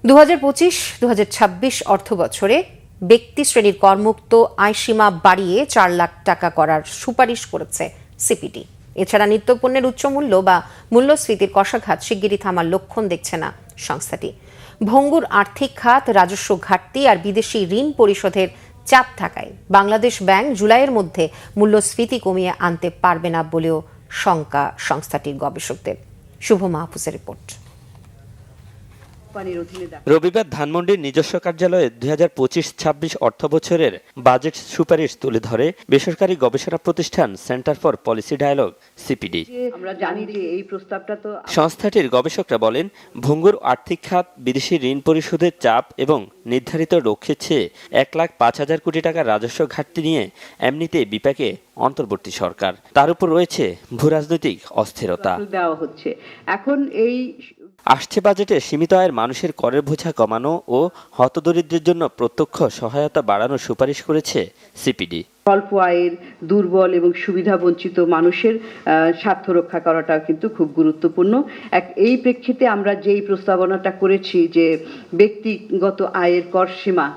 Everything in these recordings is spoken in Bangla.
2025-2026 অর্থবছরে ব্যক্তি শ্রেণীর করমুক্ত আয়সীমা বাড়িয়ে 4 লাখ টাকা করার সুপারিশ করেছে সিপিডি। এছাড়া নিত্যপণ্যের উচ্চমূল্য বা মূল্যস্ফীতির কষাঘাত শিগগিরই থামার লক্ষণ দেখছে না সংস্থাটি। ভঙ্গুর আর্থিক খাত, রাজস্ব ঘাটতি আর বিদেশি ঋণ পরিশোধের চাপ থাকায় বাংলাদেশ ব্যাংক জুলাইয়ের মধ্যে মূল্যস্ফীতি কমিয়ে আনতে পারবে না বলেও শঙ্কা সংস্থাটির গবেষকদের। শুভ মাহফুজের রিপোর্ট। রবিবার ধানমন্ডির নিজস্ব কার্যালয়ে 2025-26 অর্থবছরের বাজেট সুপারিশ তুলে ধরে বেসরকারি গবেষণা প্রতিষ্ঠান centre for policy dialogue CPD. সংস্থাটির গবেষকরা বলেন, ভঙ্গুর আর্থিক খাত, বিদেশি ঋণ পরিশোধের চাপ এবং নির্ধারিত লক্ষ্যের চেয়ে 1,05,000 কোটি টাকার রাজস্ব ঘাটতি নিয়ে এমনিতেই বিপাকে অন্তর্বর্তী সরকার। তার উপর রয়েছে ভূরাজনৈতিক অস্থিরতা। আসছে বাজেটে সীমিত আয়ের মানুষের করের বোঝা কমানো ও হতদরিদ্রের জন্য প্রত্যক্ষ সহায়তা বাড়ানোর সুপারিশ করেছে সিপিডি। অল্প আয়ের, দুর্বল এবং সুবিধা বঞ্চিত মানুষের স্বার্থ রক্ষা করাটা কিন্তু খুব গুরুত্বপূর্ণ। এই প্রেক্ষিতে আমরা যেই প্রস্তাবনাটা করেছি যে ব্যক্তিগত আয়ের কর সীমা,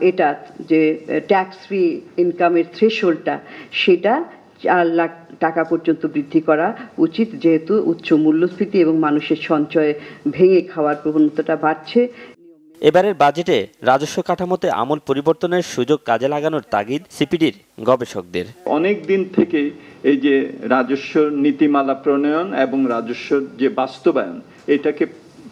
এটা যে ট্যাক্স ফ্রি ইনকামের থ্রেশহোল্ডটা, সেটা 4 লাখ টাকা পর্যন্ত বৃদ্ধি করা উচিত, যেহেতু উচ্চ মূল্যস্ফীতি এবং মানুষের সঞ্চয় ভেঙে খাওয়ার প্রবণতাটা বাড়ছে। এবারের বাজেটে রাজস্ব কাঠামোতে আমূল পরিবর্তনের সুযোগ কাজে লাগানোর তাগিদ সিপিডির গবেষকদের। অনেক দিন থেকে এই যে রাজস্ব নীতিমালা প্রণয়ন এবং রাজস্ব যে বাস্তবায়ন, এটাকে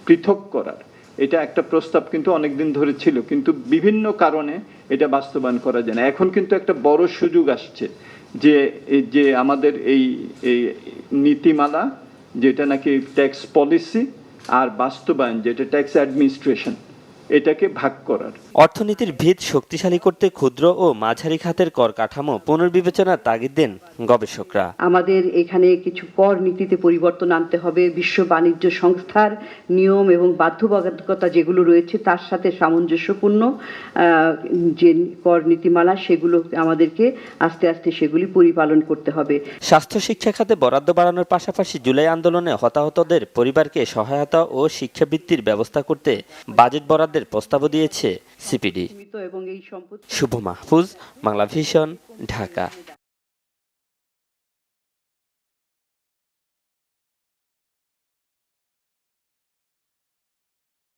পৃথক করার, এটা একটা প্রস্তাব কিন্তু অনেকদিন ধরে ছিল, কিন্তু বিভিন্ন কারণে এটা বাস্তবায়ন করা যায় না। এখন কিন্তু একটা বড় সুযোগ আসছে যে আমাদের এই নীতিমালা, যেটা নাকি ট্যাক্স পলিসি, আর বাস্তবায়ন যেটা ট্যাক্স অ্যাডমিনিস্ট্রেশন, এটাকে ভাগ করার। অর্থনীতির ভিত শক্তিশালী করতে ক্ষুদ্র ও মাঝারি খাতের কর কাঠামো পুনর্বিবেচনার তাগিদ দেন গবেষকরা। আমাদের এখানে কিছু কর নীতিতে পরিবর্তন আনতে হবে। বিশ্ব বাণিজ্য সংস্থার নিয়ম এবং বাধ্যবাধকতা যেগুলো রয়েছে তার সাথে সামঞ্জস্যপূর্ণ যে কর নীতিমালা, সেগুলো আমাদেরকে আস্তে আস্তে সেগুলি পরিপালন করতে হবে। স্বাস্থ্য শিক্ষা খাতে বরাদ্দ বাড়ানোর পাশাপাশি জুলাই আন্দোলনে হতাহতদের পরিবারকে সহায়তা ও শিক্ষাবৃত্তির ব্যবস্থা করতে বাজেট বরাদ্দের প্রস্তাবও দিয়েছে সিপিডি। শুভ মাহফুজ, বাংলা ভিশন, ঢাকা।